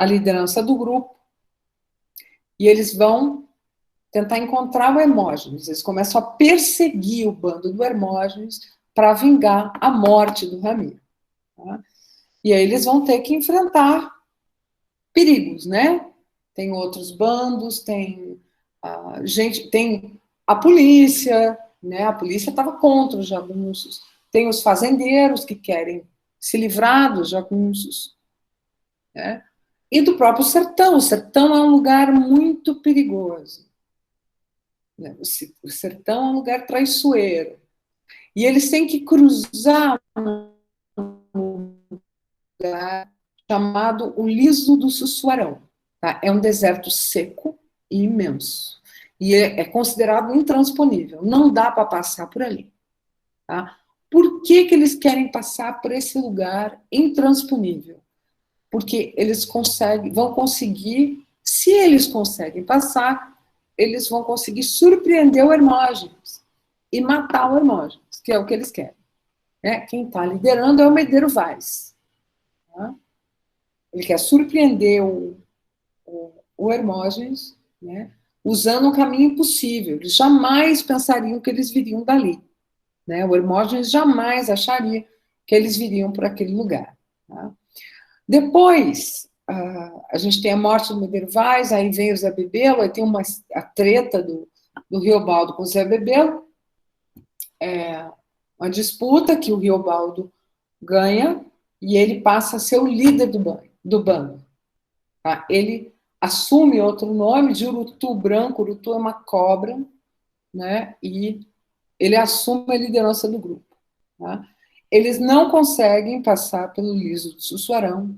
a liderança do grupo, e eles vão tentar encontrar o Hermógenes. Eles começam a perseguir o bando do Hermógenes para vingar a morte do Ramiro. Tá? E aí eles vão ter que enfrentar perigos, né? Tem outros bandos, tem gente, tem a polícia, né? A polícia estava contra os jagunços. Tem os fazendeiros que querem se livrar dos jagunços, né? E do próprio sertão. O sertão é um lugar muito perigoso. Né? O sertão é um lugar traiçoeiro. E eles têm que cruzar um lugar chamado o Liso do Sussuarão. Tá? É um deserto seco e imenso. E é considerado intransponível. Não dá para passar por ali. Tá? Por que eles querem passar por esse lugar intransponível? Porque eles vão conseguir, se eles conseguem passar, eles vão conseguir surpreender o Hermógenes e matar o Hermógenes, que é o que eles querem. Né? Quem está liderando é o Medeiro Vaz. Tá? Ele quer surpreender o Hermógenes, né? Usando um caminho impossível. Eles jamais pensariam que eles viriam dali. Né? O Hermógenes jamais acharia que eles viriam por aquele lugar. Tá? Depois, a gente tem a morte do Medeiro Vaz, aí vem o Zé Bebelo, aí tem a treta do Riobaldo com o Zé Bebelo, uma disputa que o Riobaldo ganha e ele passa a ser o líder do bando. Tá? Ele assume outro nome de Urutu Branco, Urutu é uma cobra, né? E ele assume a liderança do grupo. Tá? Eles não conseguem passar pelo Liso do Sussuarão.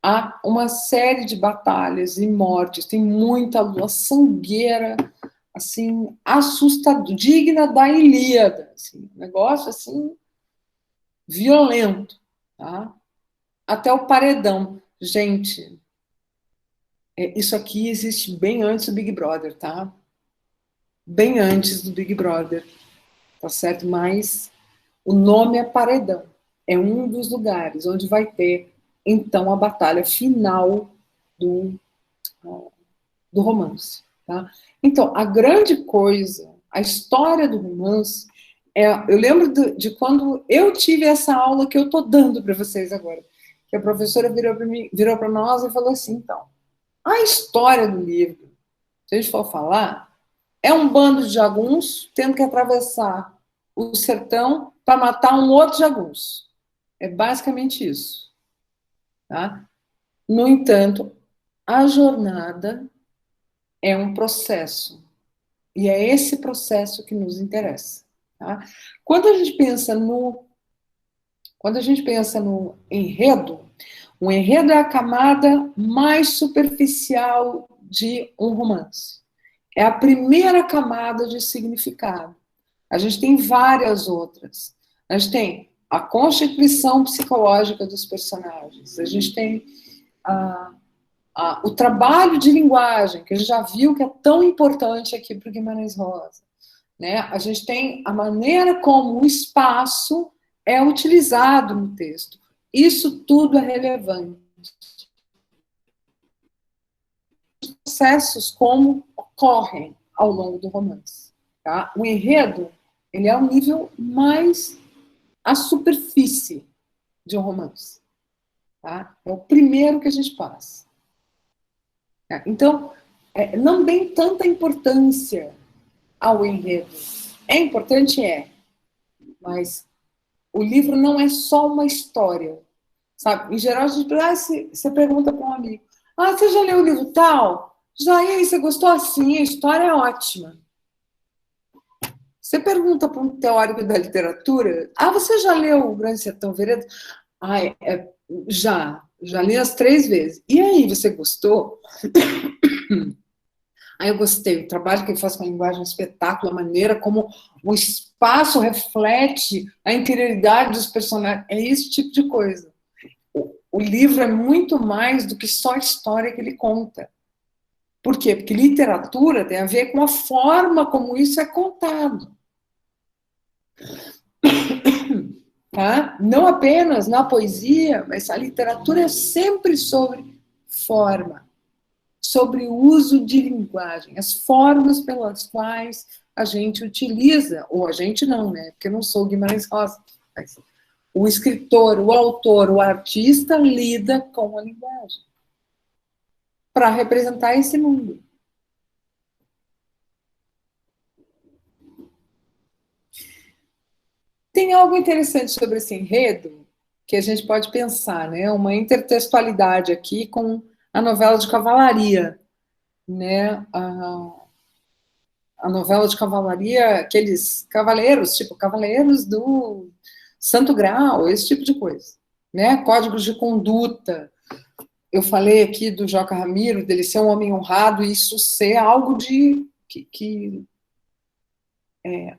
Há uma série de batalhas e mortes, tem muita lua sangueira, assim, assustador, digna da Ilíada, assim, um negócio assim violento, tá? Até o paredão. Gente, isso aqui existe bem antes do Big Brother, tá? Bem antes do Big Brother, tá certo? Mas o nome é paredão. É um dos lugares onde vai ter, então, a batalha final do romance. Tá? Então, a grande coisa, a história do romance, eu lembro de quando eu tive essa aula que eu estou dando para vocês agora, que a professora virou para nós e falou assim, então, a história do livro, se a gente for falar, é um bando de jagunços tendo que atravessar o sertão para matar um outro jagunço. É basicamente isso. Tá? No entanto, a jornada é um processo. E é esse processo que nos interessa. Tá? Quando a gente pensa no enredo, o enredo é a camada mais superficial de um romance. É a primeira camada de significado. A gente tem várias outras. A gente tem a constituição psicológica dos personagens. A gente tem o trabalho de linguagem, que a gente já viu que é tão importante aqui para o Guimarães Rosa. Né? A gente tem a maneira como o espaço é utilizado no texto. Isso tudo é relevante. Os processos como ocorrem ao longo do romance. Tá? O enredo, ele é o nível mais a superfície de um romance. Tá? É o primeiro que a gente passa. Então, não deem tanta importância ao enredo. É importante, mas o livro não é só uma história. Sabe? Em geral, a gente você pergunta para um amigo, você já leu o livro tal? Já, e aí, você gostou? Assim, a história é ótima. Você pergunta para um teórico da literatura, você já leu O Grande Sertão Veredas? Já li as 3 vezes. E aí, você gostou? Eu gostei, o trabalho que ele faz com a linguagem, o espetáculo, a maneira como o espaço reflete a interioridade dos personagens, é esse tipo de coisa. O livro é muito mais do que só a história que ele conta. Por quê? Porque literatura tem a ver com a forma como isso é contado. Tá? Não apenas na poesia, mas a literatura é sempre sobre forma, sobre o uso de linguagem, as formas pelas quais a gente utiliza, ou a gente não, né? Porque eu não sou Guimarães Rosa, mas o escritor, o autor, o artista lida com a linguagem para representar esse mundo. Tem algo interessante sobre esse enredo que a gente pode pensar, né? Uma intertextualidade aqui com a novela de cavalaria, né? A novela de cavalaria, aqueles cavaleiros, tipo cavaleiros do Santo Grau, esse tipo de coisa, né? Códigos de conduta. Eu falei aqui do Joca Ramiro, dele ser um homem honrado, e isso ser algo de que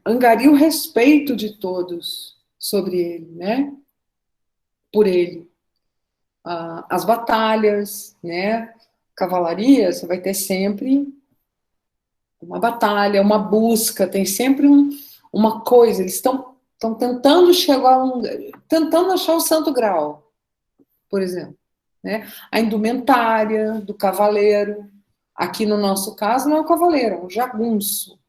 angaria o respeito de todos sobre ele, né? Por ele. As batalhas, né? Cavalaria, você vai ter sempre uma batalha, uma busca, tem sempre uma coisa, eles estão tentando chegar tentando achar o santo grau, por exemplo, né? A indumentária do cavaleiro, aqui no nosso caso não é o cavaleiro, é um jagunço,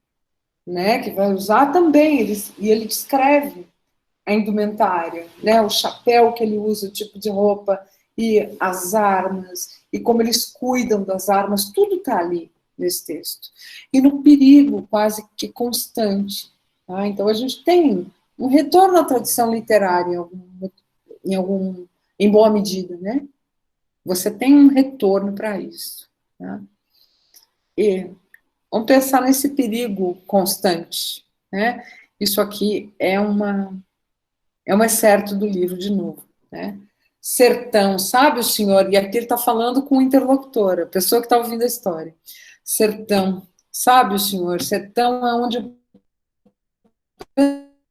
né? Que vai usar também, e ele descreve a indumentária, né? O chapéu que ele usa, o tipo de roupa, e as armas, e como eles cuidam das armas, tudo está ali nesse texto. E no perigo quase que constante. Tá? Então a gente tem um retorno à tradição literária em boa medida, né? Você tem um retorno para isso. Tá? E vamos pensar nesse perigo constante, né? Isso aqui é um excerto do livro de novo, né? Sertão, sabe o senhor? E aqui ele está falando com o interlocutor, a pessoa que está ouvindo a história. Sertão, sabe o senhor? Sertão é onde o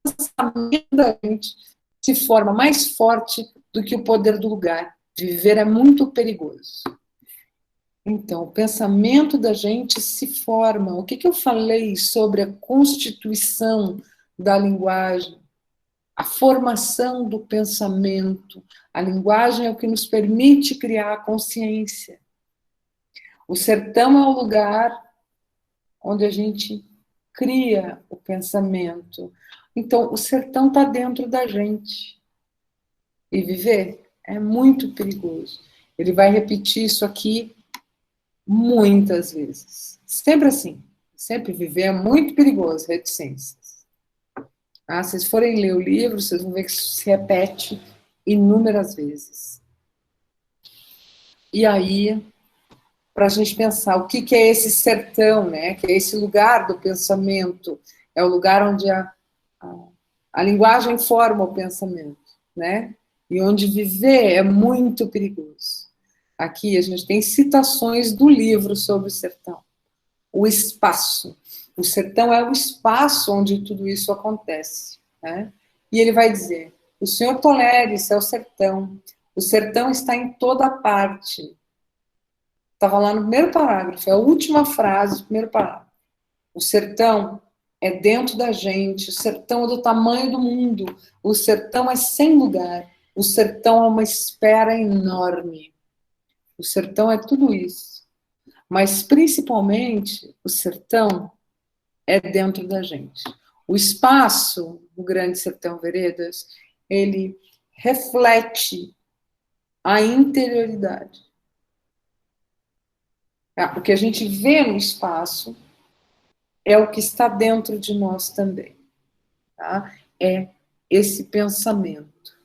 pensamento da gente se forma mais forte do que o poder do lugar. Viver é muito perigoso. Então, o pensamento da gente se forma. O que eu falei sobre a constituição da linguagem? A formação do pensamento. A linguagem é o que nos permite criar a consciência. O sertão é o lugar onde a gente cria o pensamento. Então, o sertão está dentro da gente. E viver é muito perigoso. Ele vai repetir isso aqui muitas vezes. Sempre assim. Sempre viver é muito perigoso, reticências. Ah, se vocês forem ler o livro, vocês vão ver que isso se repete inúmeras vezes. E aí, para a gente pensar o que é esse sertão, né? Que é esse lugar do pensamento, é o lugar onde a linguagem forma o pensamento, né? E onde viver é muito perigoso. Aqui a gente tem citações do livro sobre o sertão. O espaço. O sertão é o espaço onde tudo isso acontece, né? E ele vai dizer: o senhor tolere, isso é o sertão. O sertão está em toda parte. Estava lá no primeiro parágrafo, é a última frase do primeiro parágrafo. O sertão é dentro da gente, o sertão é do tamanho do mundo, o sertão é sem lugar, o sertão é uma espera enorme. O sertão é tudo isso. Mas, principalmente, o sertão é dentro da gente. O espaço do Grande Sertão Veredas, ele reflete a interioridade. O que a gente vê no espaço é o que está dentro de nós também. Tá? É esse pensamento.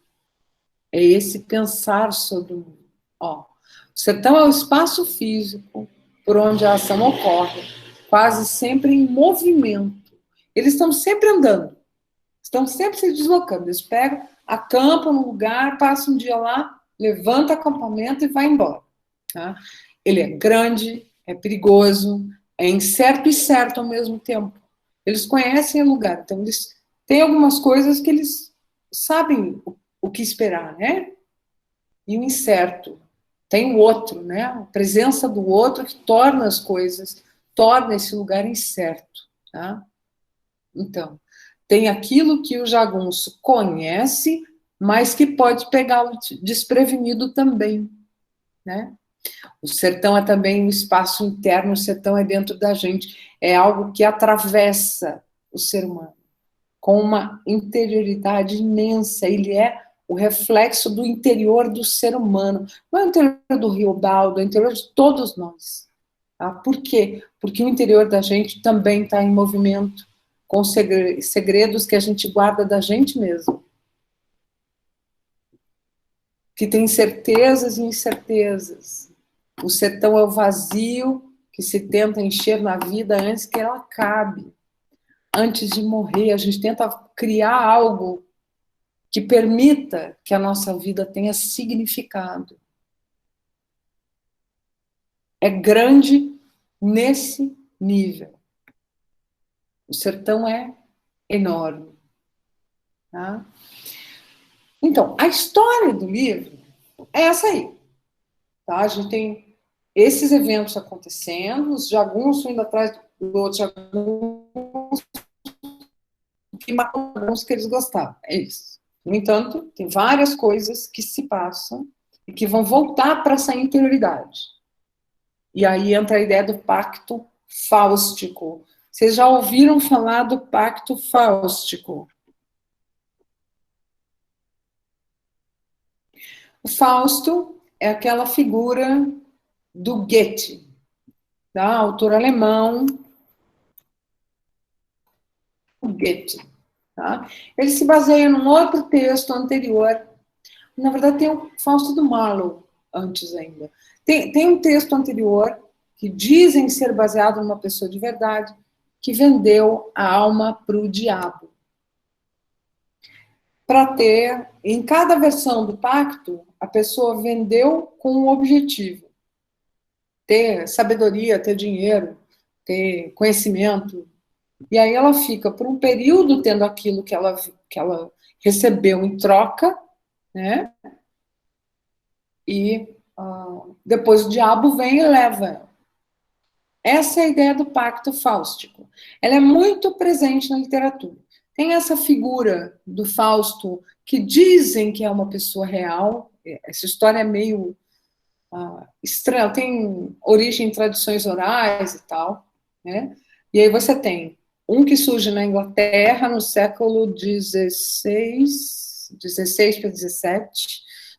É esse pensar sobre o mundo. Ó, o sertão é o espaço físico por onde a ação ocorre, quase sempre em movimento. Eles estão sempre andando, estão sempre se deslocando. Eles pegam, acampam num lugar, passam um dia lá, levanta acampamento e vai embora. Tá? Ele é grande, é perigoso, é incerto e certo ao mesmo tempo. Eles conhecem o lugar, então eles têm algumas coisas que eles sabem o que esperar, né? E o incerto. Tem o outro, né? A presença do outro que torna as coisas, torna esse lugar incerto, tá? Então, tem aquilo que o jagunço conhece, mas que pode pegá-lo desprevenido também, né? O sertão é também um espaço interno, o sertão é dentro da gente, é algo que atravessa o ser humano, com uma interioridade imensa, ele é o reflexo do interior do ser humano, não é o interior do Riobaldo, é o interior de todos nós. Tá? Por quê? Porque o interior da gente também está em movimento, com segredos que a gente guarda da gente mesmo, que tem certezas e incertezas. O sertão é o vazio que se tenta encher na vida antes que ela acabe. Antes de morrer, a gente tenta criar algo que permita que a nossa vida tenha significado. É grande nesse nível. O sertão é enorme. Tá? Então, a história do livro é essa aí. Tá? A gente tem esses eventos acontecendo, os jagunços indo atrás do outro jagunço, que matam alguns que eles gostavam. É isso. No entanto, tem várias coisas que se passam e que vão voltar para essa interioridade. E aí entra a ideia do pacto fáustico. Vocês já ouviram falar do pacto fáustico? O Fausto é aquela figura do Goethe, tá? Autor alemão, o Goethe. Tá? Ele se baseia num outro texto anterior. Na verdade, tem o Fausto do Marlowe antes ainda. Tem um texto anterior que dizem ser baseado numa pessoa de verdade que vendeu a alma para o diabo. Para ter, em cada versão do pacto, a pessoa vendeu com um objetivo. Ter sabedoria, ter dinheiro, ter conhecimento. E aí ela fica por um período tendo aquilo que ela recebeu em troca, né? E depois o diabo vem e leva ela. Essa é a ideia do pacto fáustico. Ela é muito presente na literatura. Tem essa figura do Fausto que dizem que é uma pessoa real. Essa história é meio estranha, tem origem em tradições orais e tal, né? E aí você tem um que surge na Inglaterra no século XVI para XVII,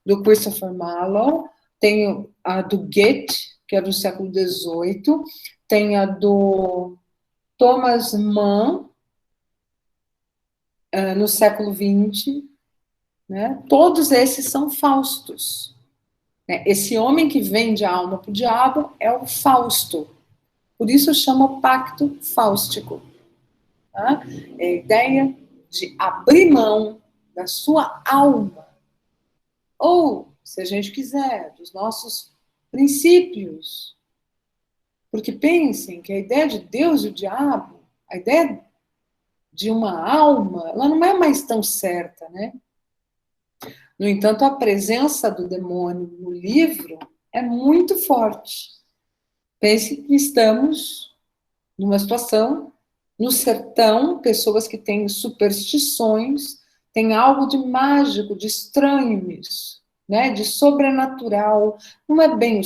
do Christopher Marlowe, tem a do Goethe, que é do século XVIII, tem a do Thomas Mann, no século XX, né? Todos esses são Faustos. Esse homem que vende a alma para o diabo é o Fausto. Por isso chama pacto fáustico. Tá? É a ideia de abrir mão da sua alma. Ou, se a gente quiser, dos nossos princípios. Porque pensem que a ideia de Deus e o diabo, a ideia de uma alma, ela não é mais tão certa, né? No entanto, a presença do demônio no livro é muito forte. Pense que estamos numa situação, no sertão, pessoas que têm superstições, tem algo de mágico, de estranho nisso, né? De sobrenatural. Não é bem o